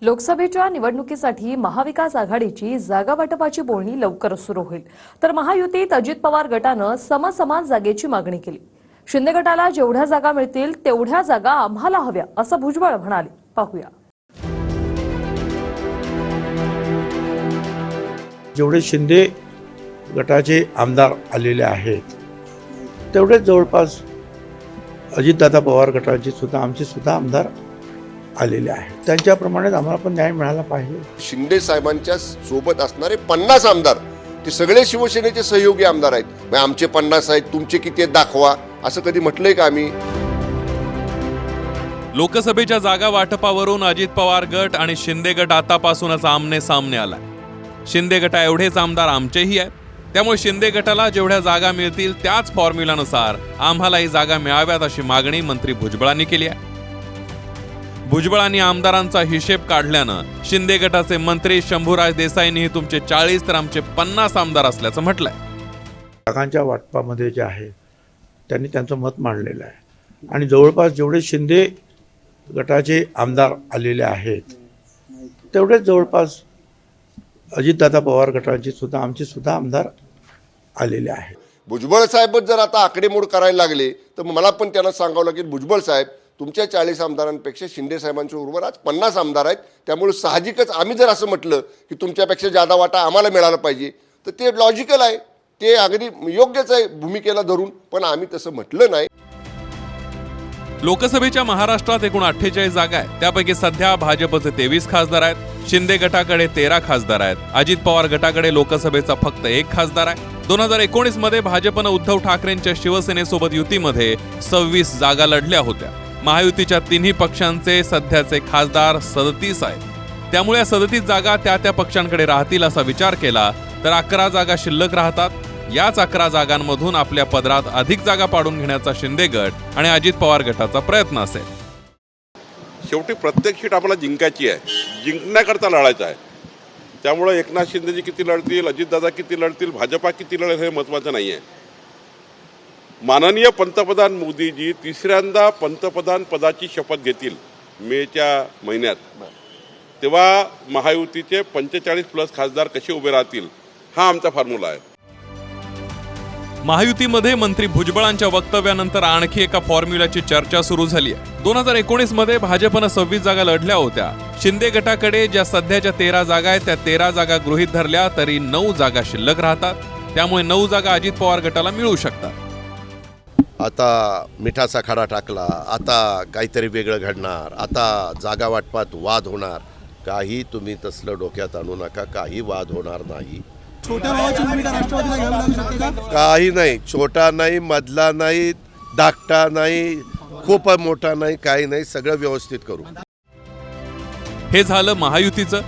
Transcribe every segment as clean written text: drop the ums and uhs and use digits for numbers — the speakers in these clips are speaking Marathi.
लोकसभेच्या निवडणुकीसाठी महाविकास आघाडीची जागा वाटपाची बोलणी लवकरच सुरू होईल. तर महायुतीत अजित पवार गटानं समसमान जागेची मागणी केली. शिंदे गटाला जेवढ्या जागा मिळतील तेवढ्या जागा आम्हाला हव्या असं भुजबळ म्हणाले. पाहूया. जेवढे शिंदे गटाचे आमदार आलेले आहेत तेवढेच जवळपास अजितदादा पवार गटाचे सुद्धा आमचे सुद्धा आमदार आलेले आहेत. त्यांच्याप्रमाणेच आम्हाला पण न्याय मिळाला पाहिजे. शिंदे साहेबांच्या सोबत असणारे 50 आमदार ते सगळे शिवसेनेचे सहयोगी आमदार आहेत. म्हणजे आमचे 50 आहेत, तुमचे किती आहेत दाखवा, असं कधी म्हटलंय का आम्ही? लोकसभेच्या जागा वाटपावरून अजित पवार गट आणि शिंदे गट आतापासूनच आमने सामने आला. शिंदे गटा एवढेच आमदार आमचेही आहेत. त्यामुळे शिंदे गटाला जेवढ्या जागा मिळतील त्याच फॉर्म्युलानुसार आम्हालाही जागा मिळाव्यात अशी मागणी मंत्री भुजबळांनी केली आहे. भुजबळांनी आमदारांचा हिशेब काढल्यानं शिंदे गटाचे मंत्री शंभूराज देसाईंनीही तुमचे 40 तर आमचे 50 आमदार असल्याचं म्हटलंय. जागांच्या वाटपामध्ये जे आहे त्यांनी त्यांचं मत मांडलेलं आहे आणि जवळपास जेवढे शिंदे गटाचे आमदार आलेले आहेत तेवढेच जवळपास अजितदादा पवार गटाचे सुद्धा आमचे सुद्धा आमदार आलेले आहेत. भुजबळ साहेबच जर आता आकडेमोड करायला लागले तर मला पण त्यांना सांगावं लागेल, भुजबळ साहेब तुमच्या 40 आमदारांपेक्षा शिंदे साहेबांच्या बरोबर आज 50 आमदार आहेत. त्यामुळे साहजिकच आम्ही जर असं म्हटलं की तुमच्यापेक्षा जादा वाटा आम्हाला मिळाला पाहिजे तर ते लॉजिकल आहे, ते अगदी योग्यच आहे भूमिकेला धरून. पण आम्ही तसं म्हटलं नाही. लोकसभेच्या महाराष्ट्रात एकूण 48 जागा आहेत. त्यापैकी सध्या भाजपचे 23 खासदार आहेत. शिंदे गटाकडे 13 खासदार आहेत. अजित पवार गटाकडे लोकसभेचा फक्त 1 खासदार आहे. 2019 मध्ये भाजपनं उद्धव ठाकरेंच्या शिवसेनेसोबत युतीमध्ये 26 जागा लढल्या होत्या. महायुतीच्या तिन्ही पक्षांचे सध्याचे खासदार 37 आहेत. त्यामुळे या 37 जागा त्या पक्षांकडे राहतील असा विचार केला तर 11 जागा शिल्लक राहतात. याच 11 जागांमधून आपल्या पदरात अधिक जागा पाडून घेण्याचा शिंदे गट आणि अजित पवार गटाचा प्रयत्न असेल. शेवटी प्रत्येक सीट आपल्याला जिंकायची आहे, जिंकण्याकरता लढायचं आहे. त्यामुळे एकनाथ शिंदेजी किती लढतील, अजितदादा किती लढतील, भाजपा किती लढेल हे महत्त्वाचं नाही आहे. माननीय पंतप्रधान मोदीजी तिसऱ्यांदा पंतप्रधान पदाची शपथ घेतील मेच्या महिन्यात. तेव्हा महायुतीचे 45+ खासदार कसे उभे राहतील हा आमचा फॉर्म्युला आहे. महायुतीमध्ये मंत्री भुजबळांच्या वक्तव्यानंतर आणखी एका फॉर्म्युल्याची चर्चा सुरू झाली आहे. 2019 मध्ये भाजपनं 26 जागा लढल्या होत्या. शिंदे गटाकडे ज्या सध्याच्या 13 जागा आहेत त्या 13 जागा गृहीत धरल्या तरी 9 जागा शिल्लक राहतात. त्यामुळे 9 जागा अजित पवार गटाला मिळू शकतात. आता मिठाचा खडा टाकला, आता काहीतरी वेगळं घडणार, आता जागा वाटपात वाद होणार. काही तुम्ही तसलं डोक्यात आणू नका, काही वाद होणार नाही. छोट्या भावाची भूमिका राष्ट्रवादीला घ्यावी लागू शकते का? काही नाही, छोटा नाही, मधला नाही, धाकटा नाही, खूप मोठा नाही, काही नाही, सगळं व्यवस्थित करू. हे झालं महायुतीचं.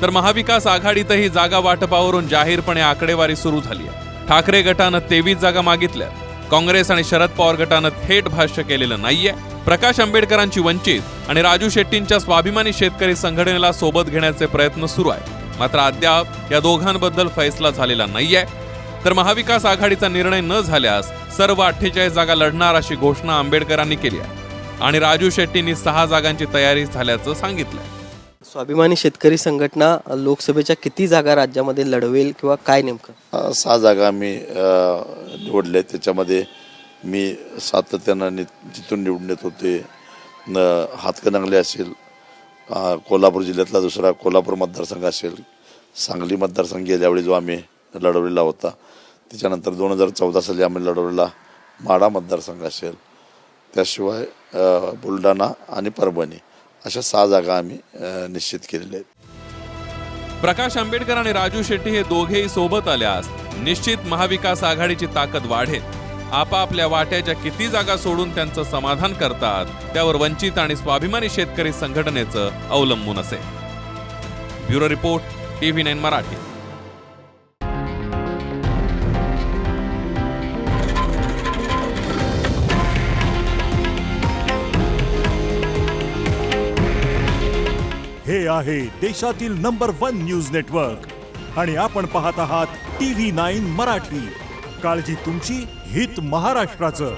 तर महाविकास आघाडीतही जागा वाटपावरून जाहीरपणे आकडेवारी सुरू झाली आहे. ठाकरे गटानं 23 जागा मागितल्या. काँग्रेस आणि शरद पवार गटानं थेट भाष्य केलेलं नाहीये. प्रकाश आंबेडकरांची वंचित आणि राजू शेट्टींच्या स्वाभिमानी शेतकरी संघटनेला सोबत घेण्याचे प्रयत्न सुरू आहेत. मात्र अद्याप या दोघांबद्दल फैसला झालेला नाहीये. तर महाविकास आघाडीचा निर्णय न झाल्यास सर्व 48 जागा लढणार अशी घोषणा आंबेडकरांनी केली आहे आणि राजू शेट्टींनी 6 जागांची तयारी झाल्याचं सांगितलंय. स्वाभिमानी शेतकरी संघटना लोकसभेच्या किती जागा राज्यामध्ये लढवेल किंवा काय नेमकं? 6 जागा मी निवडल्या. त्याच्यामध्ये मी सातत्यानं जिथून निवडून येत होते. हातकणंगले असेल, कोल्हापूर जिल्ह्यातला दुसरा कोल्हापूर मतदारसंघ असेल, सांगली मतदारसंघ गेल्यावेळी जो आम्ही लढवलेला होता. त्याच्यानंतर 2014 साली आम्ही लढवलेला माढा मतदारसंघ असेल, त्याशिवाय बुलढाणा आणि परभणी अशा 6 जागा आम्ही निश्चित केलेल्या आहेत. प्रकाश आंबेडकर आणि राजू शेट्टी हे दोघेही सोबत आल्यास निश्चित महाविकास आघाडीची ताकद वाढेल. आपापल्या वाट्याच्या किती जागा सोडून त्यांचं समाधान करतात त्यावर वंचित आणि स्वाभिमानी शेतकरी संघटनेचं अवलंबून असेल. Bureau report, TV9 Marathi. हे आहे देशातील नंबर 1 न्यूज नेटवर्क आणि आपण पाहत आहात TV9 मराठी. काळजी तुमची, हित महाराष्ट्राचं.